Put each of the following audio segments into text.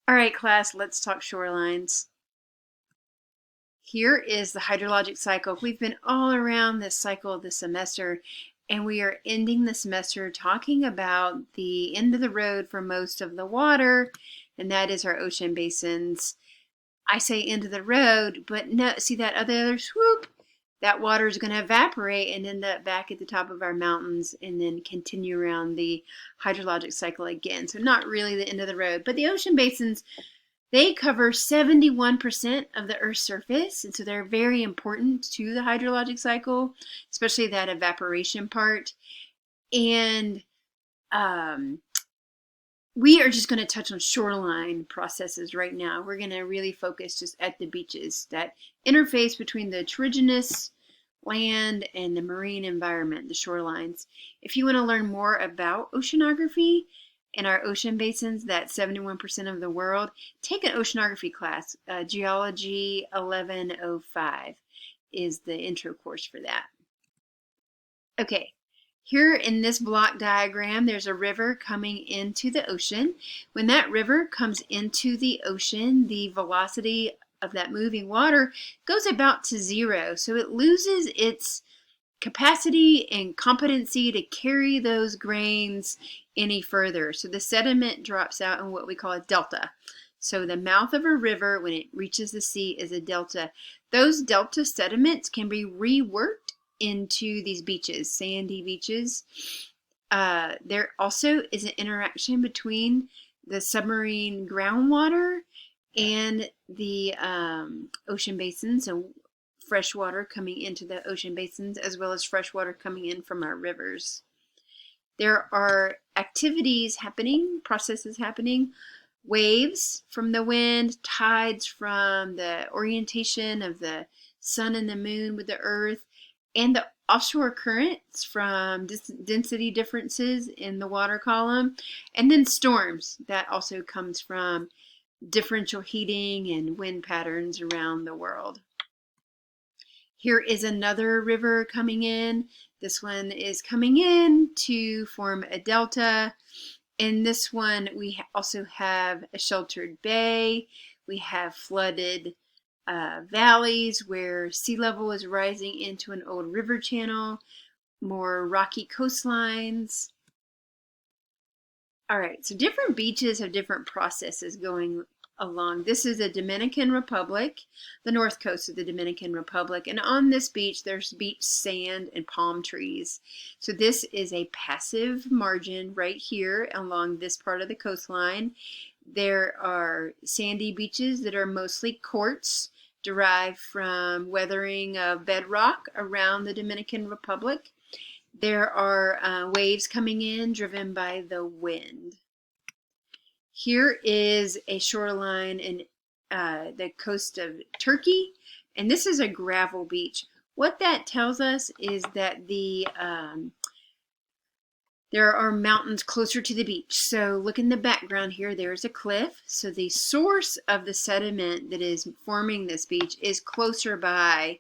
All right, class, let's talk shorelines. Here is the hydrologic cycle. We've been all around this cycle this semester, and we are ending the semester talking about the end of the road for most of the water, and that is our ocean basins. I say end of the road, but no, see that other swoop? That water is going to evaporate and end up back at the top of our mountains and then continue around the hydrologic cycle again. So not really the end of the road, but the ocean basins, they cover 71% of the Earth's surface, and so they're very important to the hydrologic cycle, especially that evaporation part. And we are just going to touch on shoreline processes right now. We're going to really focus just at the beaches, that interface between the terrigenous land and the marine environment, the shorelines. If you want to learn more about oceanography in our ocean basins, that 71% of the world, take an oceanography class. Geology 1105 is the intro course for that. Okay, here in this block diagram, there's a river coming into the ocean. When that river comes into the ocean, the velocity of that moving water goes about to zero. So it loses its capacity and competency to carry those grains any further. So the sediment drops out in what we call a delta. So the mouth of a river, when it reaches the sea, is a delta. Those delta sediments can be reworked into these beaches, sandy beaches. There also is an interaction between the submarine groundwater and the ocean basins, so fresh water coming into the ocean basins as well as fresh water coming in from our rivers. There are activities happening, processes happening, waves from the wind, tides from the orientation of the sun and the moon with the earth, and the offshore currents from density differences in the water column, and then storms. That also comes from differential heating and wind patterns around the world. Here is another river coming in. This one is coming in to form a delta. In this one, we also have a sheltered bay. We have flooded valleys where sea level is rising into an old river channel, more rocky coastlines. All right, so different beaches have different processes going along. This is the Dominican Republic, the north coast of the Dominican Republic, and on this beach there's beach sand and palm trees. So this is a passive margin right here along this part of the coastline. There are sandy beaches that are mostly quartz, derived from weathering of bedrock around the Dominican Republic. There are waves coming in driven by the wind. Here is a shoreline in the coast of Turkey, and this is a gravel beach. What that tells us is that there are mountains closer to the beach. So look in the background here, there's a cliff. So the source of the sediment that is forming this beach is closer by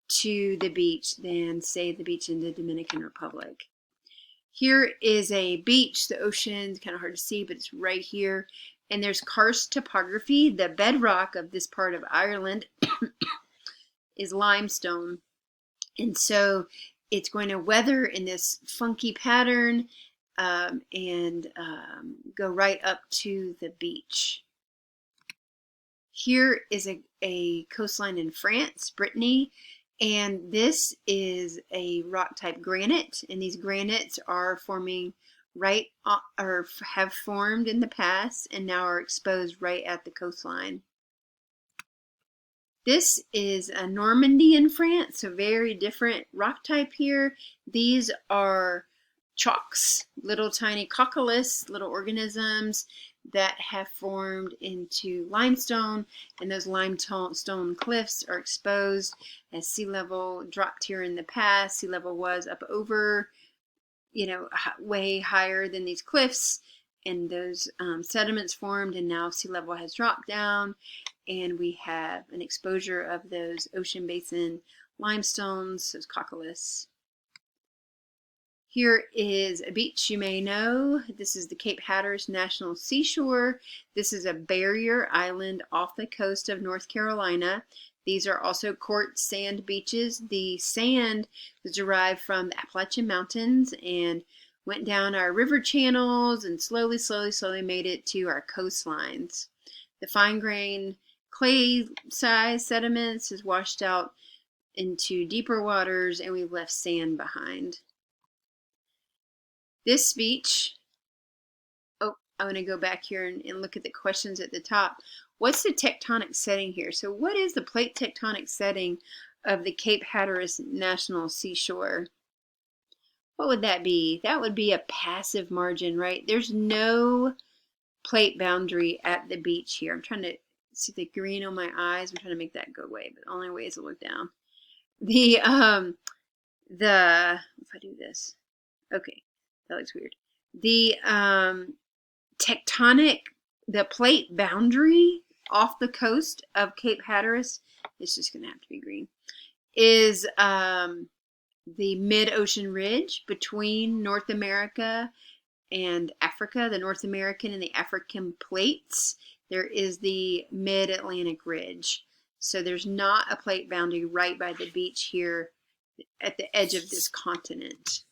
to the beach than, say, the beach in the Dominican Republic. Here is a beach. The ocean's kind of hard to see, but it's right here. And there's karst topography. The bedrock of this part of Ireland is limestone. And so it's going to weather in this funky pattern and go right up to the beach. Here is a coastline in France, Brittany, and this is a rock type granite, and these granites are forming right or have formed in the past and now are exposed right at the coastline. This is a Normandy in France, so very different rock type here. These are chalks, little tiny coccoliths, little organisms that have formed into limestone, and those limestone cliffs are exposed as sea level dropped here in the past. Sea level was up over, way higher than these cliffs, and those sediments formed, and now sea level has dropped down, and we have an exposure of those ocean basin limestones, those coccoliths. Here is a beach you may know. This is the Cape Hatteras National Seashore. This is a barrier island off the coast of North Carolina. These are also quartz sand beaches. The sand was derived from the Appalachian Mountains and went down our river channels and slowly made it to our coastlines. The fine-grained clay-sized sediments has washed out into deeper waters, and we've left sand behind. This beach, oh, I want to go back here and look at the questions at the top. What's the tectonic setting here? So what is the plate tectonic setting of the Cape Hatteras National Seashore? What would that be? That would be a passive margin, right? There's no plate boundary at the beach here. I'm trying to see the green on my eyes. I'm trying to make that go away, but the only way is to look down. If I do this, okay, that looks weird. The the plate boundary off the coast of Cape Hatteras, it's just going to have to be green, is the mid-ocean ridge between North America and Africa, the North American and the African plates. There is the mid-Atlantic ridge. So there's not a plate boundary right by the beach here at the edge of this continent.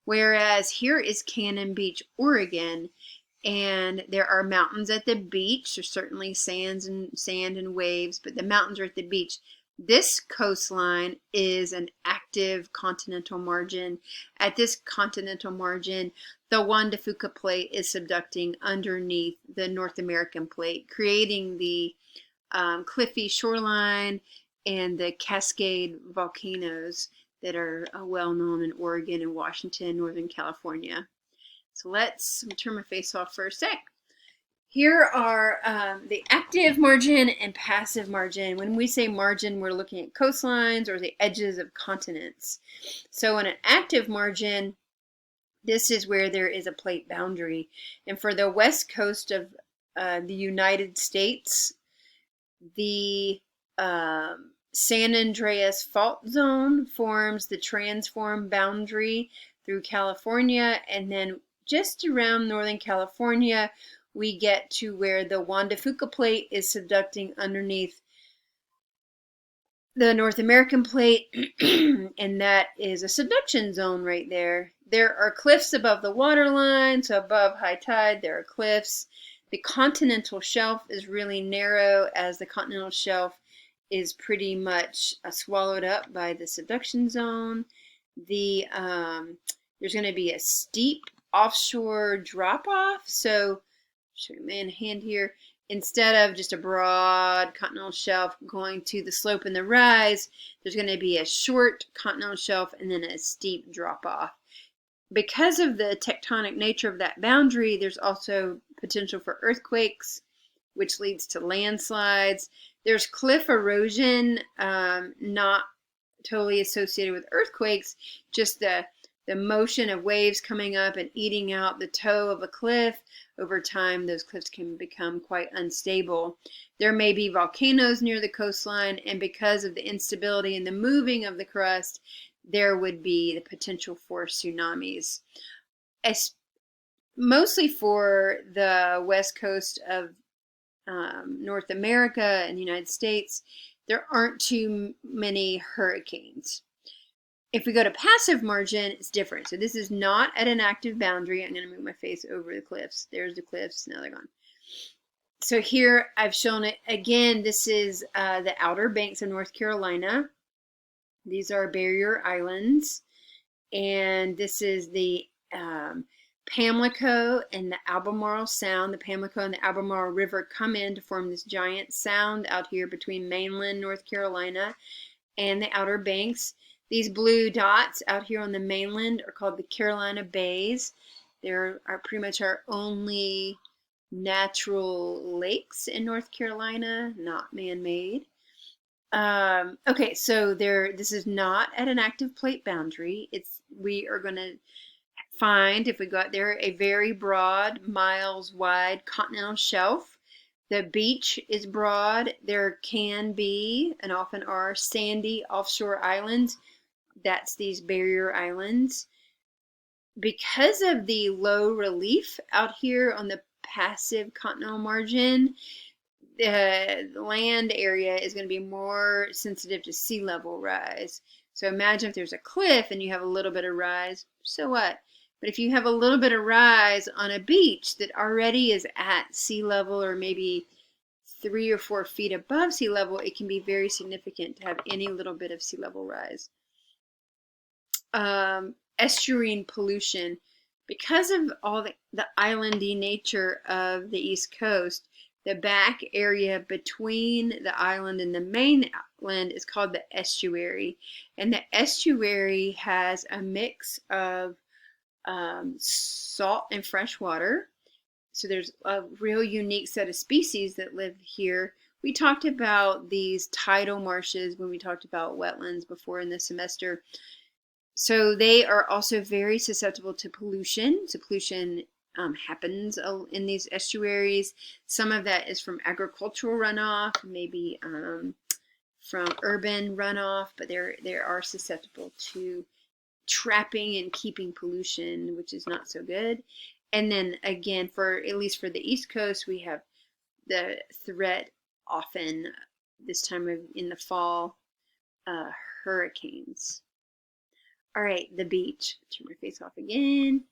Whereas here is Cannon Beach, Oregon, and there are mountains at the beach. There's certainly sand and waves, but the mountains are at the beach. This coastline is an active continental margin. At this continental margin, the Juan de Fuca plate is subducting underneath the North American plate, creating the cliffy shoreline and the Cascade volcanoes that are well known in Oregon and Washington, Northern California. So let me turn my face off for a sec. Here are the active margin and passive margin. When we say margin, we're looking at coastlines or the edges of continents. So in an active margin, this is where there is a plate boundary. And for the west coast of the United States, the San Andreas Fault Zone forms the transform boundary through California, and then just around Northern California, we get to where the Juan de Fuca plate is subducting underneath the North American plate, and that is a subduction zone right there. There are cliffs above the waterline, so above high tide there are cliffs. The continental shelf is really narrow, as the continental shelf is pretty much swallowed up by the subduction zone. There's going to be a steep offshore drop-off, so show you my hand here. Instead of just a broad continental shelf going to the slope and the rise, there's going to be a short continental shelf and then a steep drop-off. Because of the tectonic nature of that boundary, there's also potential for earthquakes, which leads to landslides. There's cliff erosion, not totally associated with earthquakes, just the motion of waves coming up and eating out the toe of a cliff. Over time, those cliffs can become quite unstable. There may be volcanoes near the coastline, and because of the instability and the moving of the crust, there would be the potential for tsunamis. Mostly for the west coast of North America and the United States, there aren't too many hurricanes. If we go to passive margin, it's different. So this is not at an active boundary. I'm going to move my face over the cliffs. There's the cliffs. Now they're gone. So here I've shown it again. This is the Outer Banks of North Carolina. These are barrier islands. And this is the Pamlico and the Albemarle Sound. The Pamlico and the Albemarle River come in to form this giant sound out here between mainland North Carolina and the Outer Banks. These blue dots out here on the mainland are called the Carolina Bays. There are pretty much our only natural lakes in North Carolina, not man-made. Okay, so this is not at an active plate boundary. We are going to find, if we go out there, a very broad, miles wide continental shelf. The beach is broad. There can be, and often are, sandy offshore islands. That's these barrier islands. Because of the low relief out here on the passive continental margin, the land area is going to be more sensitive to sea level rise. So imagine if there's a cliff and you have a little bit of rise, so what? But if you have a little bit of rise on a beach that already is at sea level or maybe 3 or 4 feet above sea level, it can be very significant to have any little bit of sea level rise. Estuarine pollution. Because of all the islandy nature of the East Coast, the back area between the island and the mainland is called the estuary. And the estuary has a mix of salt and fresh water. So there's a real unique set of species that live here. We talked about these tidal marshes when we talked about wetlands before in the semester. So they are also very susceptible to pollution. So pollution happens in these estuaries. Some of that is from agricultural runoff, maybe from urban runoff, but they are susceptible to trapping and keeping pollution, which is not so good. And then again, at least for the East Coast, we have the threat often this time in the fall, hurricanes. All right, the beach. Turn my face off again.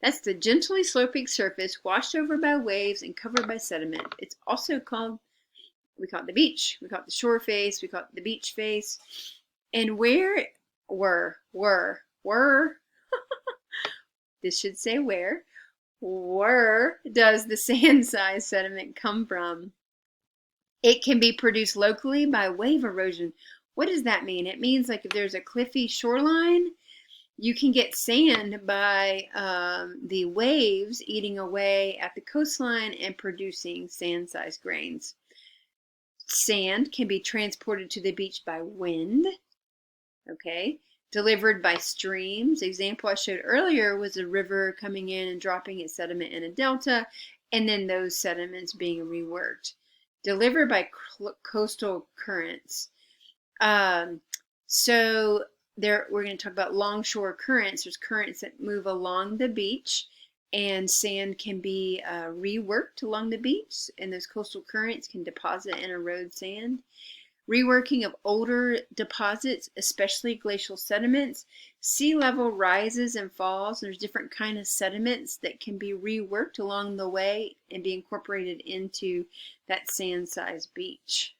That's the gently sloping surface washed over by waves and covered by sediment. It's also called, we call it the beach. We call it the shore face. We call it the beach face. And where this should say where does the sand-sized sediment come from? It can be produced locally by wave erosion. What does that mean? It means like if there's a cliffy shoreline, you can get sand by the waves eating away at the coastline and producing sand-sized grains. Sand can be transported to the beach by wind, okay, delivered by streams. The example I showed earlier was a river coming in and dropping its sediment in a delta, and then those sediments being reworked. Delivered by coastal currents. So we're going to talk about longshore currents. There's currents that move along the beach, and sand can be reworked along the beach, and those coastal currents can deposit and erode sand. Reworking of older deposits, especially glacial sediments. Sea level rises and falls. There's different kind of sediments that can be reworked along the way and be incorporated into that sand-sized beach.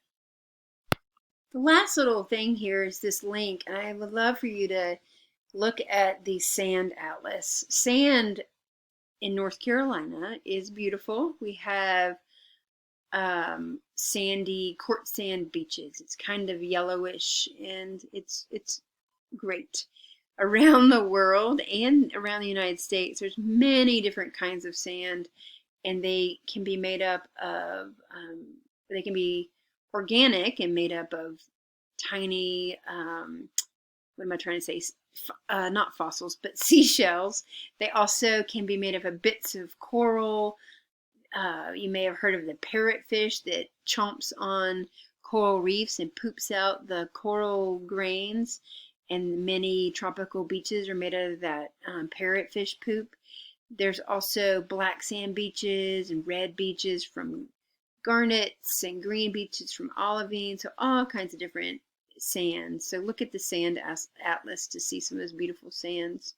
The last little thing here is this link, and I would love for you to look at the Sand Atlas. Sand in North Carolina is beautiful. We have sandy quartz sand beaches. It's kind of yellowish, and it's great. Around the world and around the United States, there's many different kinds of sand, and they can be made up of, they can be organic and made up of tiny, what am I trying to say? Not fossils, but seashells. They also can be made up of bits of coral. You may have heard of the parrotfish that chomps on coral reefs and poops out the coral grains, and many tropical beaches are made out of that parrotfish poop. There's also black sand beaches and red beaches from garnets and green beaches from olivine, so all kinds of different sands. So look at the Sand Atlas to see some of those beautiful sands.